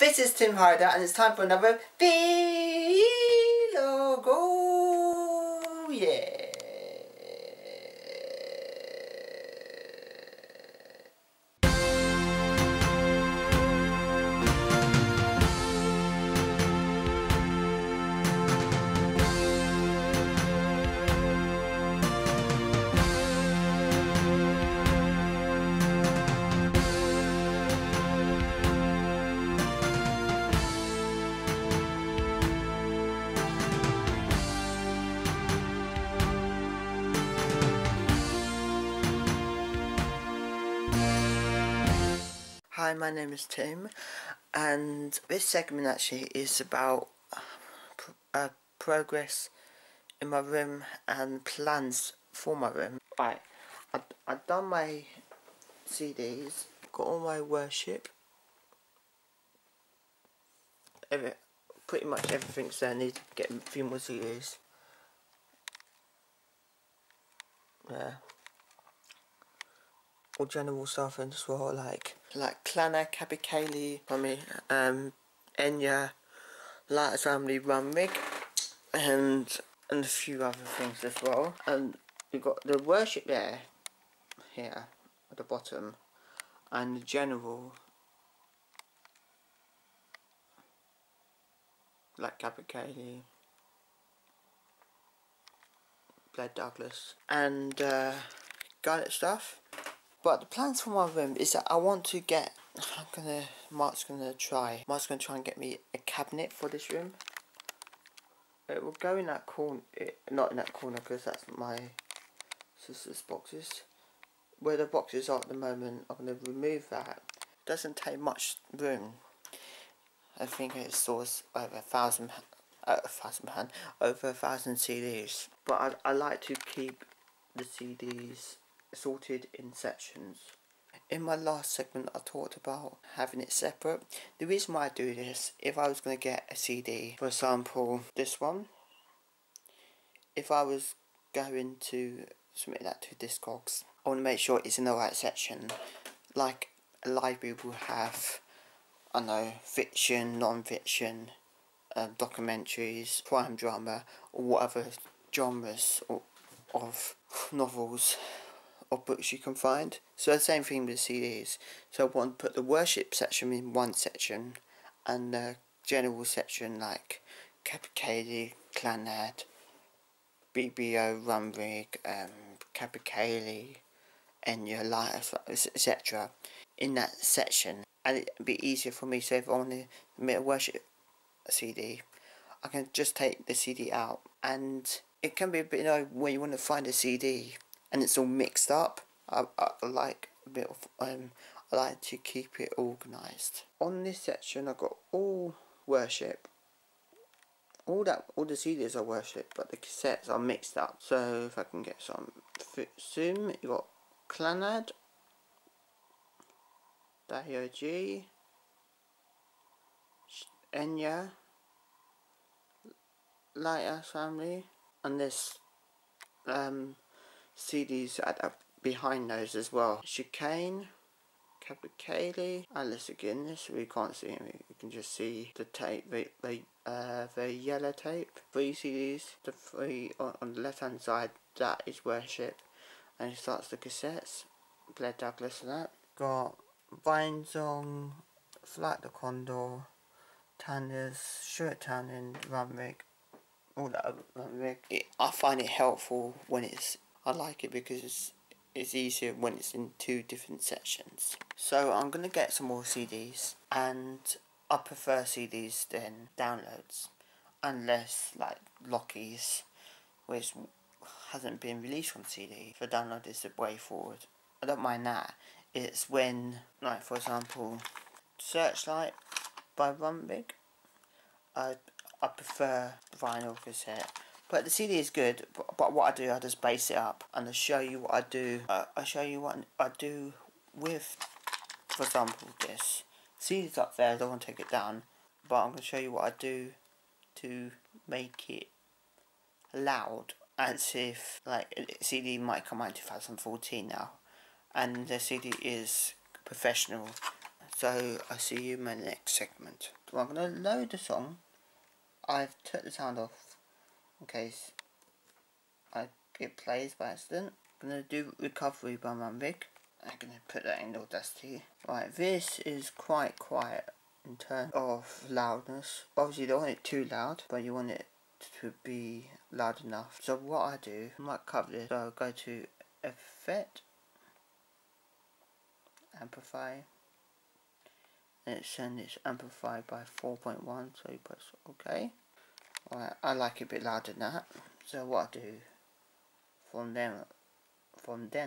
This is Tim Hyder and it's time for another Vlog. Yeah. Hi, my name is Tim, and this segment actually is about progress in my room and plans for my room. Right, I've done my CDs, got all my worship, pretty much everything's there. I need to get a few more CDs. Yeah. All general stuff and as well, like Clannad, Capercaillie, Enya, Light Assembly, Runrig, and a few other things as well. And you've got the worship there, here at the bottom, and the general, like Capercaillie, Bled Douglas, and Garnet stuff. But the plans for my room is that I want to get, Mark's gonna try and get me a cabinet for this room. It will go in that corner, not in that corner because that's my sister's boxes. Where the boxes are at the moment, I'm going to remove that. It doesn't take much room. I think it stores over 1,000 CDs. But I like to keep the CDs sorted in sections. In my last segment I talked about having it separate. The reason why I do this, if I was going to get a CD, for example this one, if I was going to submit that to Discogs, I want to make sure it's in the right section. Like a library will have, I don't know, fiction, non-fiction, documentaries, crime drama, or whatever genres of novels or books you can find. So the same thing with CDs. So I want to put the worship section in one section and the general section like Capercaillie, Clannad, BBO, Runrig, Capercaillie, Enya, Light, etc. in that section, and it'd be easier for me. So if I want to make a worship CD, I can just take the CD out, and it can be a bit, you know, when you want to find a CD and it's all mixed up. I like a bit of I like to keep it organised. On this section I've got all worship. All the CDs are worship, but the cassettes are mixed up. So if I can get some zoom, you got Clannad, Dahio, Enya, Light Assembly, and there's CDs behind those as well. Chicane, Capercaillie, Alice again. This we can't see. You can just see the tape, the yellow tape. 3 CDs. The 3 on the left hand side, that is worship, and it starts the cassettes. Bled Douglas and that. Got Vinesong, Flight the Condor, Tanners, Stuart Townend, Runrig, all that Runrig. I find it helpful when I like it because it's easier when it's in 2 different sections. So I'm going to get some more CDs, and I prefer CDs than downloads, unless like Lockie's, which hasn't been released on CD. For download is the way forward. I don't mind that. It's when, like for example, Searchlight by Runrig, I prefer vinyl cassette. But the CD is good, but what I do, I just base it up and I show you what I do. I show you what I do with, for example, this. CD's up there, I don't want to take it down, but I'm going to show you what I do to make it loud, as if, like, a CD might come out in 2014 now, and the CD is professional. So I'll see you in my next segment. So I'm going to load the song. I've turned the sound off in case it plays by accident. I'm going to do Recovery by Manvik. I'm going to put that in Audacity. Right, this is quite quiet in terms of loudness. Obviously you don't want it too loud, but you want it to be loud enough. So what I do, I might cover this. So I'll go to Effect, Amplify, and it's saying it's amplified by 4.1, so you press OK. Alright, I like it a bit louder than that. So what I do from then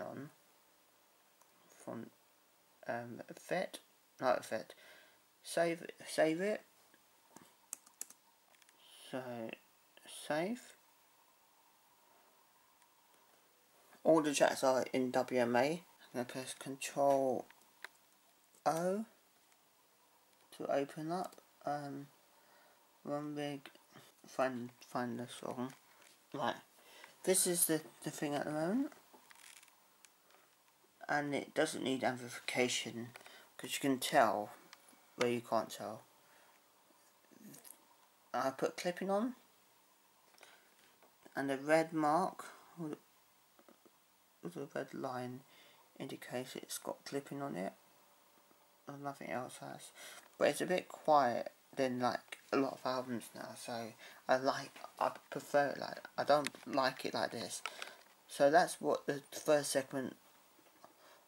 on, from Effect, not Effect, save it. So save. All the tracks are in WMA. I'm going to press Control O to open up. One big find the song. Right, this is the thing at the moment, and it doesn't need amplification because you can tell where you can't tell. I put clipping on, and the red mark with the red line indicates it's got clipping on it, and nothing else has. But it's a bit quiet than like a lot of albums now, so I prefer it like, I don't like it like this. So that's what the first segment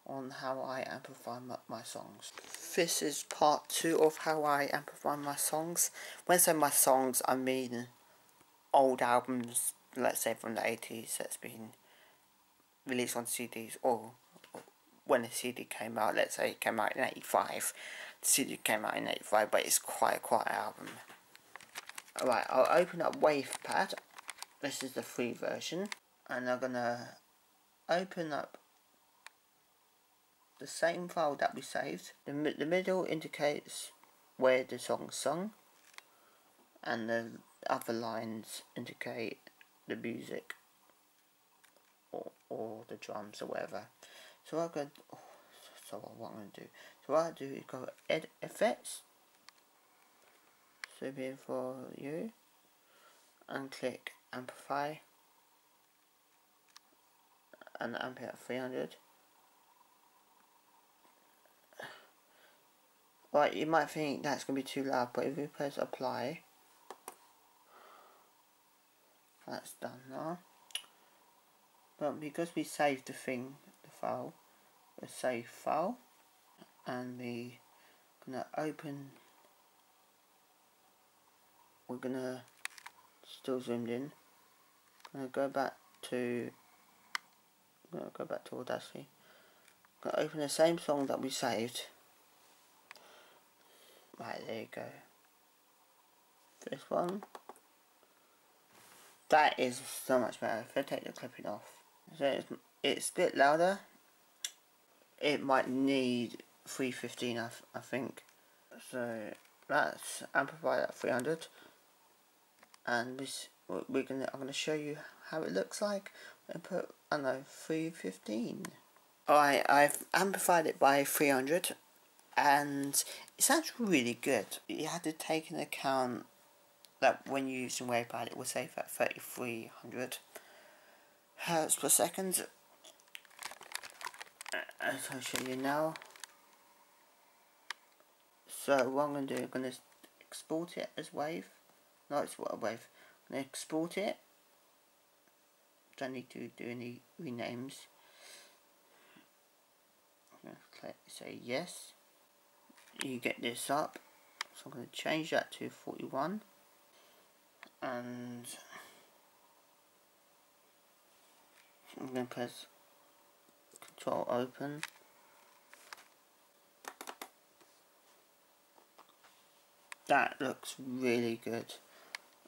on how I amplify my songs. This is part 2 of how I amplify my songs. When I say my songs, I mean old albums, let's say from the 80s, that's been released on CDs, or when a CD came out. Let's say it came out in 85. The CD came out in 85, but it's quite a quiet album. Alright, I'll open up WavePad. This is the free version, and I'm gonna open up the same file that we saved. The middle indicates where the song's sung, and the other lines indicate the music or the drums or whatever. So what I'm going to do. So what I do is go Edit Effects, zoom in for you, and click Amplify, and amp it at 300. Right, you might think that's going to be too loud, but if you press Apply, that's done now. But because we saved the file, we save file, and we're gonna still zoomed in. I'm gonna go back to Audacity. I'm gonna open the same song that we saved. Right, there you go. This one. That is so much better. If I take the clipping off, so it's a bit louder. It might need 315, I think. So that's amplified at 300, and I'm gonna show you how it looks like and put, I don't know, 315. Alright, I've amplified it by 300, and it sounds really good. You had to take into account that when you're using WavePad, it will save at 3300 hertz per second. As I'll show you now. So what I'm going to do, I'm going to export it as WAV. No, it's what a WAV. I'm going to export it. Don't need to do any renames. I'm going to click say yes. You get this up. So I'm going to change that to 41. And I'm going to press Control Open. That looks really good.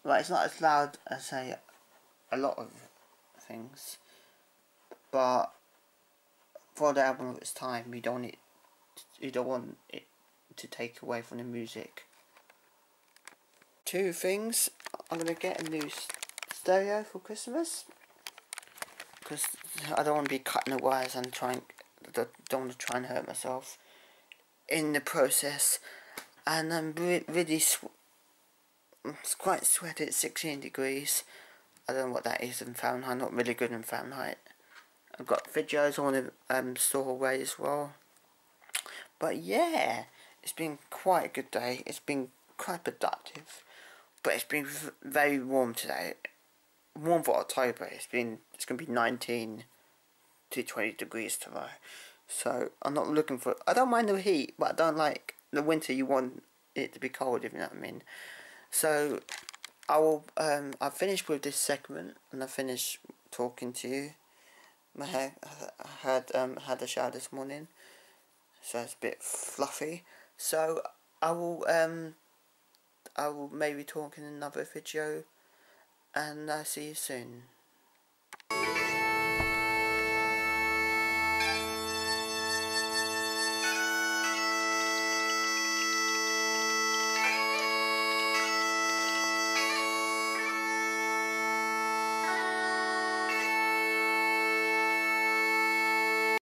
Like, it's not as loud as, say, a lot of things, but for the album of its time, you don't want it to take away from the music. Two things. I'm gonna get a new stereo for Christmas, because I don't want to be cutting the wires and don't want to try and hurt myself. in the process, and I'm really it's quite sweaty at 16 degrees. I don't know what that is in Fahrenheit. I'm not really good in Fahrenheit. I've got videos I want to store away as well. But yeah, it's been quite a good day. It's been quite productive, but it's been very warm today. Warm for October. It's going to be 19 to 20 degrees tomorrow. So I'm not looking for. I don't mind the heat, but I don't like the winter. You want it to be cold, if you know what I mean. So I will. I've finished with this segment, and I finished talking to you. My hair, I had a shower this morning, so it's a bit fluffy. So I will maybe talk in another video, and I'll see you soon.